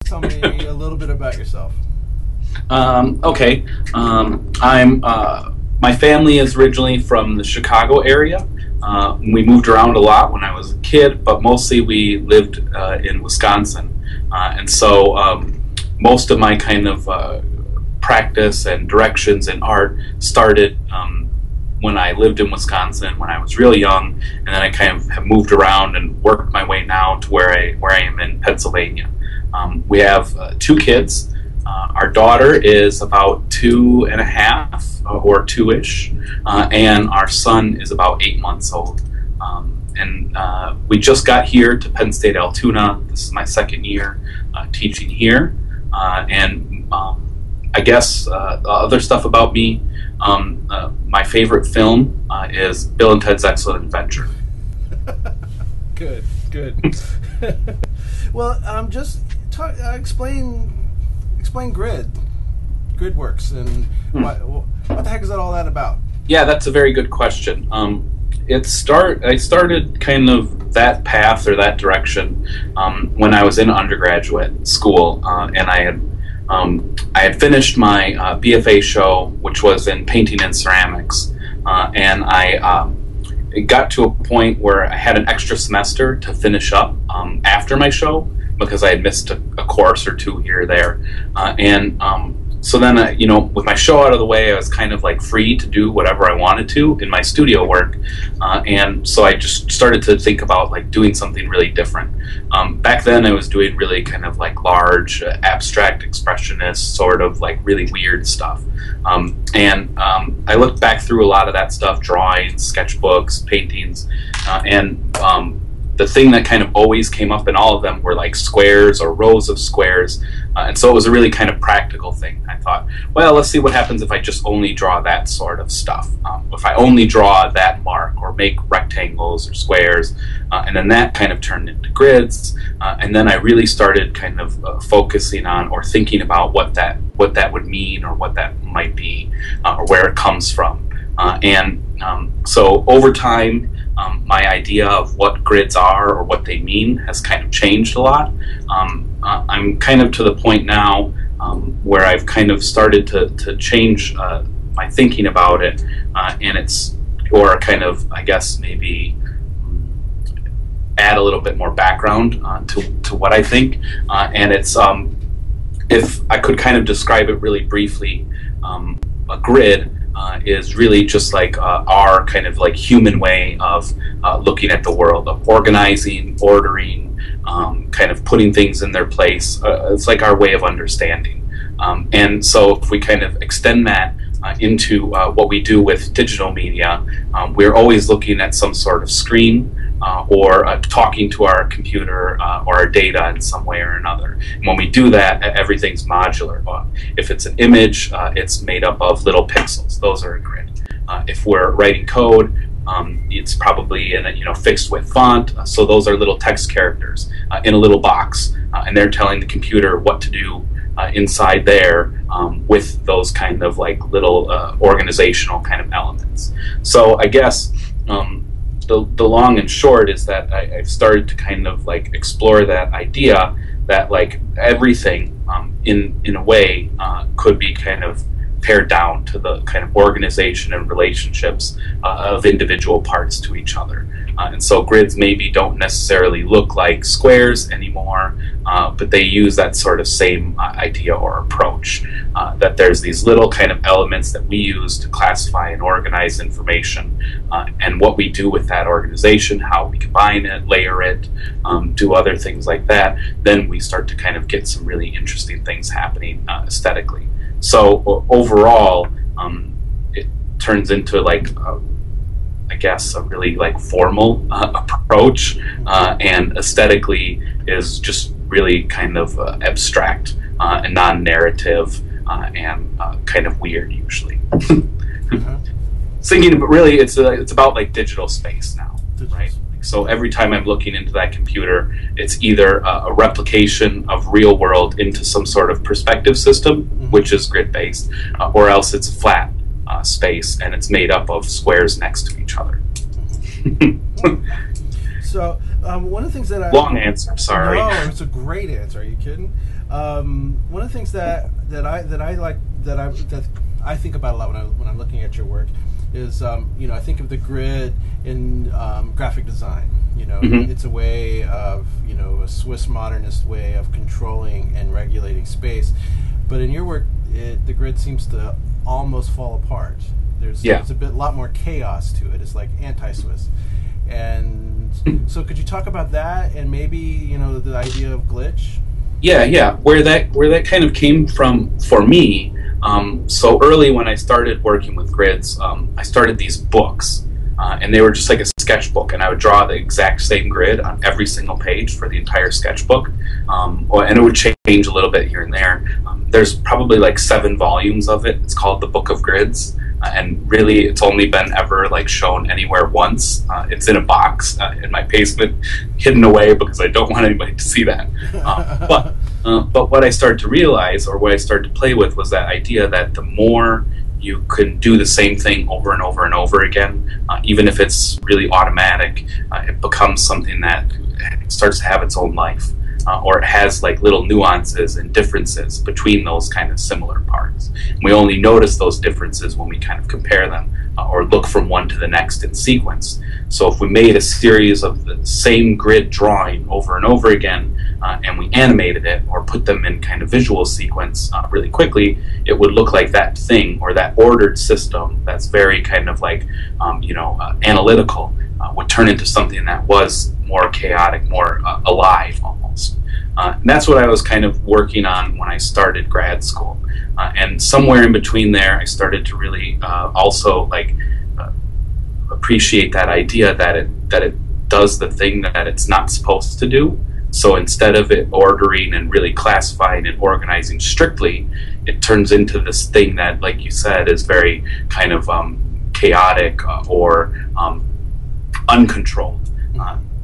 Tell me a little bit about yourself. Okay. I'm. My family is originally from the Chicago area. We moved around a lot when I was a kid, but mostly we lived in Wisconsin, and so most of my kind of practice and directions in art started when I lived in Wisconsin when I was real young, and then I kind of have moved around and worked my way now to where I am in Pennsylvania. We have two kids. Our daughter is about 2.5 or two-ish, and our son is about 8 months old. And we just got here to Penn State Altoona. This is my second year teaching here. And I guess other stuff about me, my favorite film is Bill and Ted's Excellent Adventure. Good, good. Well, just explain GridWorks, and what the heck is all that about? Yeah, that's a very good question. I started kind of that path or that direction when I was in undergraduate school, and I had finished my BFA show, which was in painting and ceramics, and it got to a point where I had an extra semester to finish up after my show because I had missed a course or two here or there, so then, with my show out of the way, I was kind of like free to do whatever I wanted to in my studio work, and so I just started to think about like doing something really different. Back then, I was doing really kind of like large, abstract expressionist, sort of like really weird stuff, and I looked back through a lot of that stuff: drawings, sketchbooks, paintings, and the thing that kind of always came up in all of them were like squares or rows of squares, and so it was a really kind of practical thing. I thought, well, let's see what happens if I just only draw that sort of stuff. If I only draw that mark or make rectangles or squares, and then that kind of turned into grids, and then I really started kind of focusing on or thinking about what that would mean or what that might be, or where it comes from, so over time, my idea of what grids are or what they mean has kind of changed a lot. I'm kind of to the point now where I've kind of started to change my thinking about it, or kind of, I guess, maybe add a little bit more background to what I think. And it's, if I could kind of describe it really briefly, a grid is really just like our kind of like human way of looking at the world, of organizing, ordering, kind of putting things in their place. It's like our way of understanding. And so if we kind of extend that into what we do with digital media, we're always looking at some sort of screen, or talking to our computer or our data in some way or another. And when we do that, everything's modular. If it's an image, it's made up of little pixels. Those are a grid. If we're writing code, it's probably in a fixed width font. So those are little text characters in a little box, and they're telling the computer what to do inside there with those kind of like little organizational kind of elements. So I guess the long and short is that I've started to kind of like explore that idea that like everything in a way could be kind of pared down to the kind of organization and relationships of individual parts to each other. And so grids maybe don't necessarily look like squares anymore, but they use that sort of same idea or approach, that there's these little kind of elements that we use to classify and organize information, and what we do with that organization, how we combine it, layer it, do other things like that, then we start to kind of get some really interesting things happening aesthetically. So overall, it turns into like I guess a really like formal approach, and aesthetically is just really kind of abstract and non-narrative, and kind of weird usually. Thinking, but really it's about like digital space now, right? So every time I'm looking into that computer, it's either a replication of real world into some sort of perspective system, which is grid-based, or else it's a flat space and it's made up of squares next to each other. So one of the things that long answer, sorry. No, it's a great answer. Are you kidding? One of the things that I think about a lot when I'm looking at your work is I think of the grid in graphic design. It's a way of a Swiss modernist way of controlling and regulating space, but in your work, the grid seems to almost fall apart. There's a lot more chaos to it. It's like anti-Swiss. And so could you talk about that and maybe, the idea of glitch? Yeah. Where that kind of came from for me, so early when I started working with grids, I started these books, and they were just like a sketchbook, and I would draw the exact same grid on every single page for the entire sketchbook, and it would change a little bit here and there. There's probably like 7 volumes of it. It's called the Book of Grids. And really, it's only been ever shown anywhere once. It's in a box in my basement, hidden away because I don't want anybody to see that. But what I started to realize, or what I started to play with, was that idea that the more you can do the same thing over and over and over again, even if it's really automatic, it becomes something that starts to have its own life. Or it has little nuances and differences between those kind of similar parts. We only notice those differences when we kind of compare them or look from one to the next in sequence. So if we made a series of the same grid drawing over and over again, and we animated it or put them in kind of visual sequence really quickly, it would look like that thing or that ordered system that's very kind of analytical would turn into something that was more chaotic, more alive almost. And that's what I was kind of working on when I started grad school. And somewhere in between there, I started to really also appreciate that idea that it does the thing that it's not supposed to do. So instead of it ordering and really classifying and organizing strictly, it turns into this thing that, like you said, is very kind of chaotic or uncontrolled.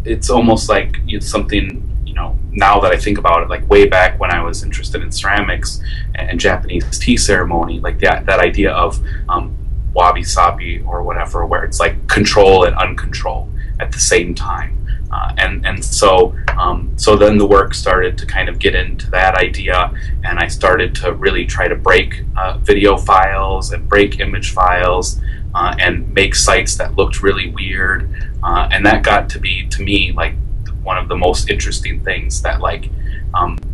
It's almost like it's something, now that I think about it, way back when I was interested in ceramics and Japanese tea ceremony, that idea of wabi-sabi or whatever, where it's control and uncontrol at the same time. So then the work started to kind of get into that idea, and I started to really try to break video files and break image files and make sites that looked really weird, and that got to be, to me, one of the most interesting things, that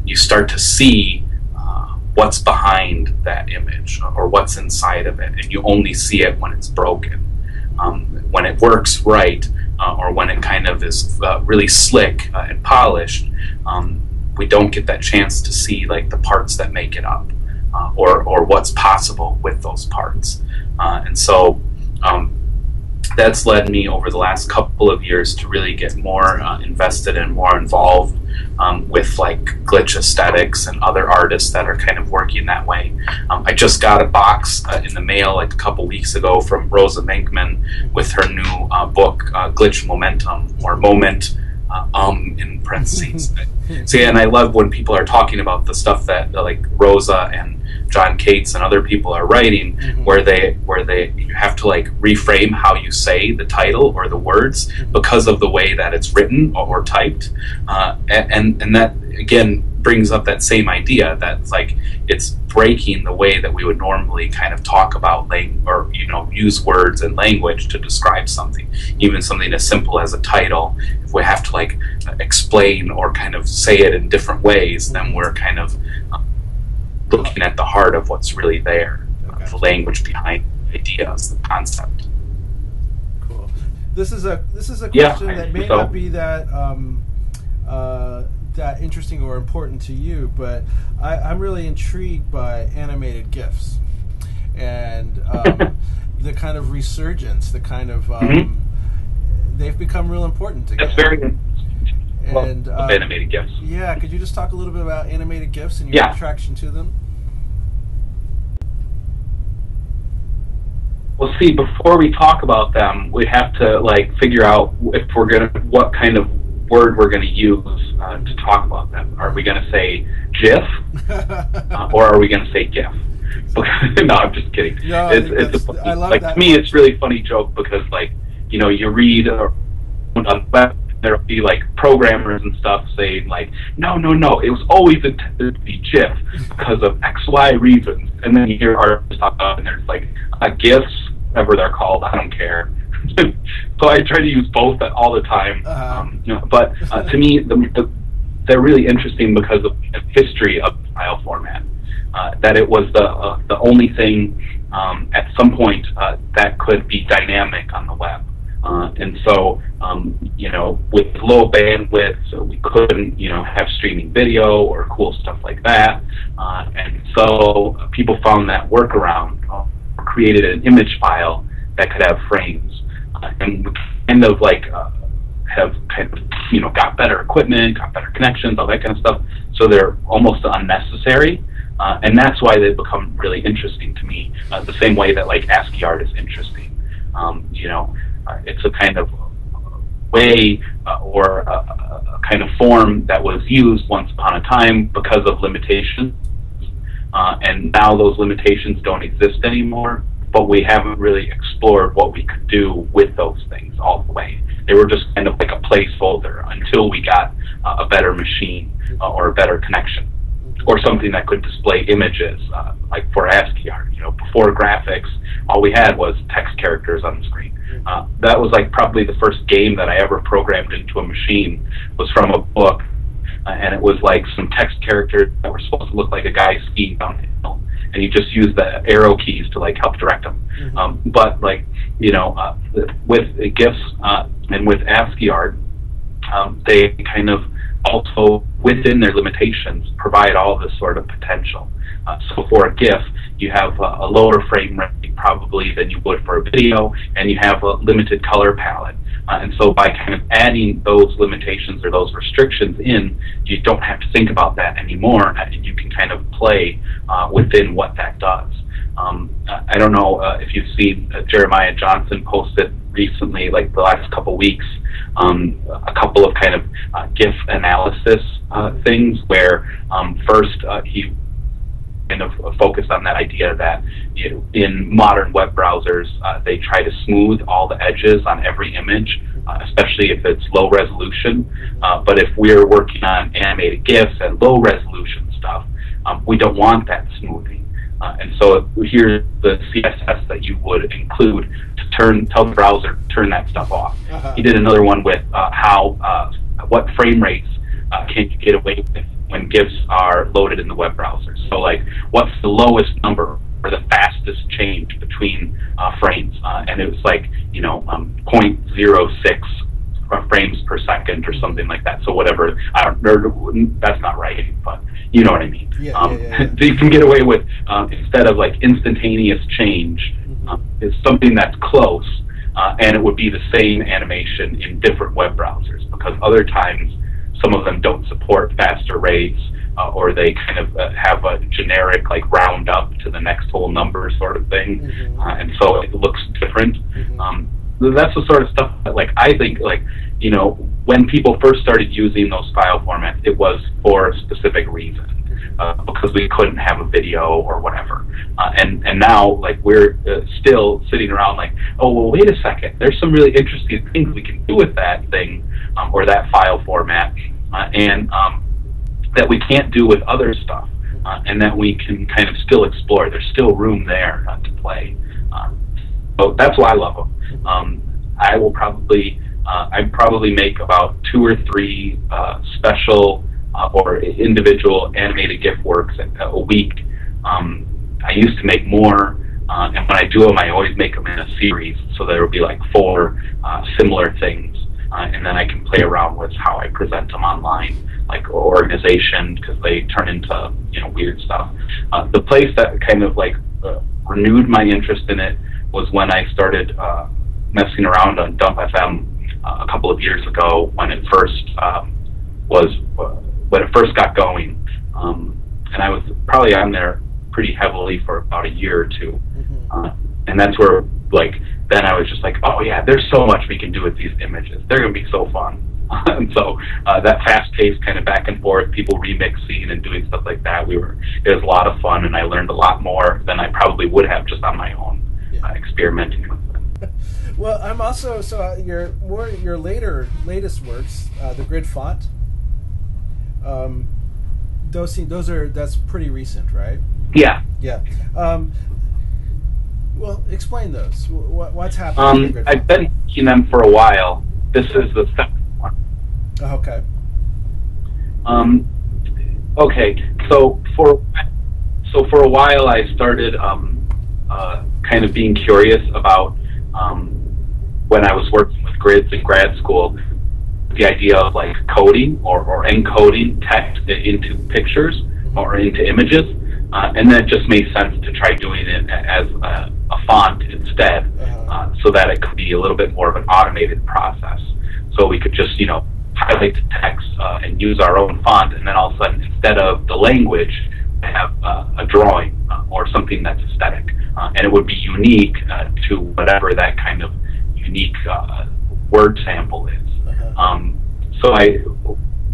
you start to see what's behind that image or what's inside of it, and you only see it when it's broken. When it works right, or when it kind of is really slick and polished, we don't get that chance to see the parts that make it up, or what's possible with those parts. And so that's led me over the last couple of years to really get more invested and more involved with glitch aesthetics and other artists that are kind of working that way. I just got a box in the mail a couple weeks ago from Rosa Menkman with her new book, Glitch Momentum, or Moment, in parentheses. See, and I love when people are talking about the stuff that Rosa and John Cates and other people are writing, where they you have to reframe how you say the title or the words because of the way that it's written or typed, and that again brings up that same idea that it's breaking the way that we would normally kind of talk about or use words and language to describe something, even something as simple as a title. If we have to explain or kind of say it in different ways, then we're kind of looking at the heart of what's really there, the language behind the ideas, the concept. Cool. This is a question that may not be that that interesting or important to you, but I'm really intrigued by animated GIFs and the kind of resurgence, the kind of they've become real important together. That's very good. And animated GIFs. Yeah, could you just talk a little bit about animated GIFs and your attraction to them? Well, see, before we talk about them, we have to figure out if what kind of word we're gonna use to talk about them. Are we gonna say GIF, or are we gonna say GIF? No, I'm just kidding. No, I love that. To me, it's really funny joke because you read on the web, there'll be like programmers and stuff saying like, no, it was always intended to be GIF because of XY reasons. And then you hear artists talk about, and there's like GIFs, whatever they're called, I don't care. So I try to use both all the time. But to me, they're really interesting because of the history of the file format. That it was the only thing at some point that could be dynamic on the web. And so, with low bandwidth, so we couldn't, have streaming video or cool stuff like that. And so people found that workaround, created an image file that could have frames. And we kind of got better equipment, got better connections, all that kind of stuff. So they're almost unnecessary. And that's why they've become really interesting to me, the same way that like ASCII art is interesting. It's a kind of way or a kind of form that was used once upon a time because of limitations. And now those limitations don't exist anymore, but we haven't really explored what we could do with those things all the way. They were just kind of like a placeholder until we got a better machine or a better connection. Or something that could display images, like for ASCII art. Before graphics, all we had was text characters on the screen. That was like probably the first game that I ever programmed into a machine was from a book, and it was like some text characters that were supposed to look like a guy skiing down a hill, and you just use the arrow keys to like help direct them. But like with GIFs and with ASCII art, they kind of also, within their limitations, provide all this sort of potential. So for a GIF, you have a lower frame rate probably than you would for a video, and you have a limited color palette. And so by kind of adding those limitations or those restrictions in, you don't have to think about that anymore, and you can kind of play within what that does. I don't know if you've seen Jeremiah Johnson posted recently, like the last couple weeks, a couple of kind of GIF analysis things where first he kind of focused on that idea that in modern web browsers they try to smooth all the edges on every image, especially if it's low resolution. But if we're working on animated GIFs and low resolution stuff, we don't want that smoothing. And so here's the CSS that you would include to tell the browser to turn that stuff off. He did another one with what frame rates can you get away with when GIFs are loaded in the web browser. So like, what's the lowest number or the fastest change between frames? And it was like, 0.06 frames per second or something like that. So whatever, that's not right, but you know what I mean. So you can get away with, instead of like instantaneous change, it's something that's close, and it would be the same animation in different web browsers, because other times some of them don't support faster rates, or they kind of have a generic like round up to the next whole number sort of thing, and so it looks different. That's the sort of stuff that, like, I think, like, when people first started using those file formats, it was for a specific reason, because we couldn't have a video or whatever. And now, like, we're still sitting around like, oh, well, wait a second, there's some really interesting things we can do with that thing, or that file format, and that we can't do with other stuff, and that we can kind of still explore. There's still room there to play. So that's why I love them. I will probably make about 2 or 3 special or individual animated GIF works a week. I used to make more, and when I do them, I always make them in a series, so there will be like 4 similar things, and then I can play around with how I present them online, like organization, because they turn into weird stuff. The place that kind of like renewed my interest in it was when I started messing around on Dump FM a couple of years ago, when it first got going, and I was probably on there pretty heavily for about a year or 2, and that's where, like, then I was just like, oh yeah, there's so much we can do with these images. They're gonna be so fun. And so that fast-paced kind of back and forth, people remixing and doing stuff like that, it was a lot of fun, and I learned a lot more than I probably would have just on my own, experimenting with it. Well, I'm also your latest works, the grid font. That's pretty recent, right? Yeah. Yeah. Well, explain those. What's happening? With the grid I've been making them for a while. This is the second one. Oh, okay. Okay. So for a while, I started kind of being curious about when I was working with grids in grad school, the idea of like coding or encoding text into pictures or into images, and then it just made sense to try doing it as a font instead, so that it could be a little bit more of an automated process. So we could just, highlight the text and use our own font, and then all of a sudden, instead of the language, have a drawing or something that's aesthetic, and it would be unique to whatever that kind of unique word sample is. So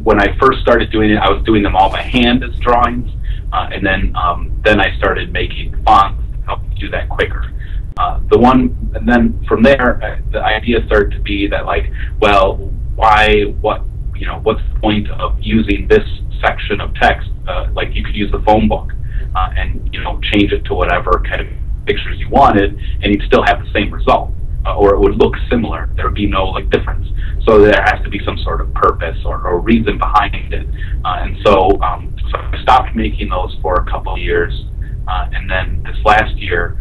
when I first started doing it, I was doing them all by hand as drawings, and then I started making fonts to help me do that quicker. And then from there, the idea started to be that, like, well, what's the point of using this section of text? Like, you could use the phone book and change it to whatever kind of pictures you wanted, and you'd still have the same result, or it would look similar. There would be no difference. So there has to be some sort of purpose or reason behind it. And so I stopped making those for a couple of years, and then this last year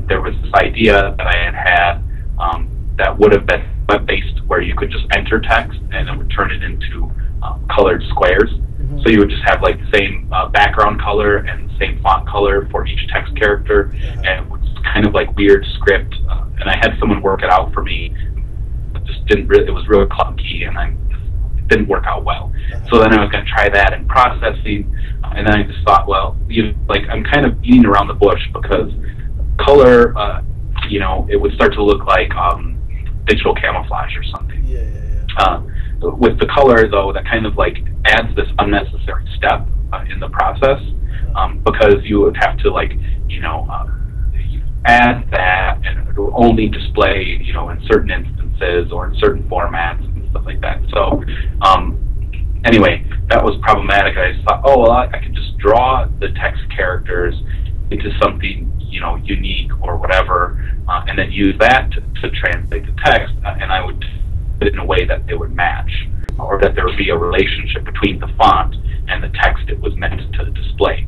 there was this idea that I had that would have been web-based, where you could just enter text and it would turn it into colored squares. So you would just have like the same background color and the same font color for each text character, and it was kind of like weird script. And I had someone work it out for me. It just didn't really. It was really clunky, and it didn't work out well. So then I was going to try that in processing, and then I just thought, well, I'm kind of beating around the bush, because color, it would start to look like digital camouflage or something. With the color, though, that kind of adds this unnecessary step in the process, because you would have to add that, and it will only display in certain instances or in certain formats and stuff like that. So anyway, that was problematic. I just thought, oh well, I could just draw the text characters into something unique or whatever, and then use that to translate the text, and I would put it in a way that they would match, or that there would be a relationship between the font and the text it was meant to display.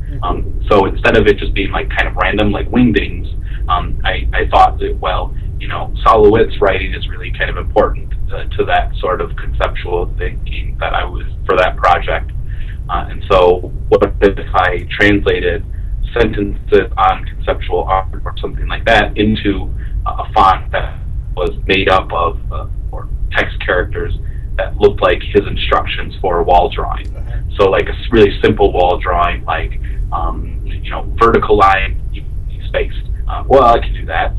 So instead of it just being kind of random, like wingdings, I thought that, well, Solowitz writing is really kind of important to that sort of conceptual thinking that I was for that project. And so what if I translated sentences on conceptual art or something like that into a font that was made up of or text characters that looked like his instructions for a wall drawing. So like a really simple wall drawing, like vertical line, spaced. Well, I can do that,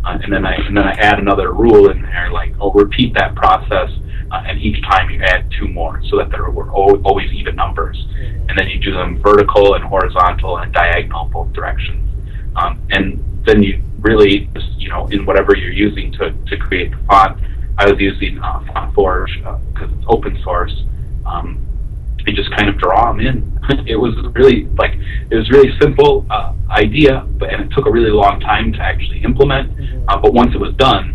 and then I add another rule in there, like I'll repeat that process, and each time you add two more, so that there were always even numbers, and then you do them vertical and horizontal and diagonal both directions, and then you really just, in whatever you're using to create the font. I was using FontForge because it's open source. You just kind of draw them in. It was really simple idea, and it took a really long time to actually implement. But once it was done,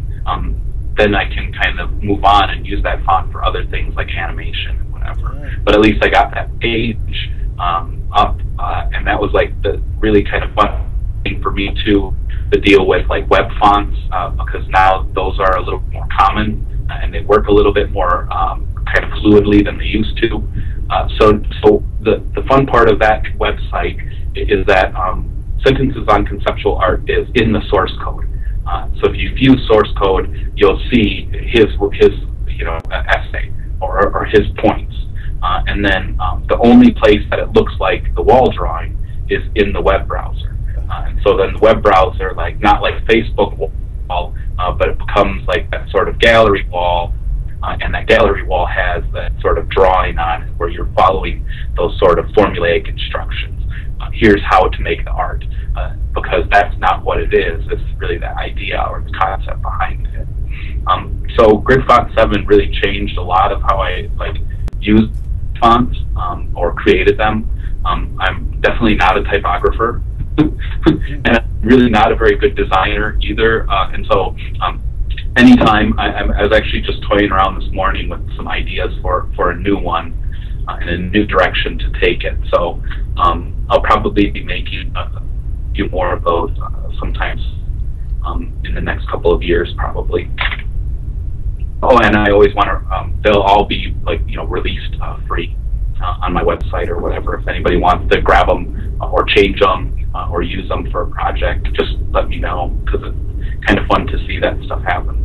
then I can kind of move on and use that font for other things like animation and whatever. But at least I got that page up, and that was the really kind of fun thing for me too, to deal with web fonts, because now those are a little more common and they work a little bit more kind of fluidly than they used to. So the fun part of that website is that Sentences on Conceptual Art is in the source code. So if you view source code, you'll see his essay or his points, and then the only place that it looks like the wall drawing is in the web browser. And so then the web browser, not like Facebook wall, but it becomes like that sort of gallery wall, and that gallery wall has that sort of drawing on it where you're following those sort of formulaic instructions. Here's how to make the art, because that's not what it is. It's really the idea or the concept behind it. So Grid Font 7 really changed a lot of how I use fonts or created them. I'm definitely not a typographer, and I'm really not a very good designer either. And so anytime I was actually just toying around this morning with some ideas for a new one and a new direction to take it. So I'll probably be making a few more of those sometimes in the next couple of years, probably. Oh, and I always want to, they'll all be released free on my website or whatever. If anybody wants to grab them or change them or use them for a project, just let me know, because it's kind of fun to see that stuff happen.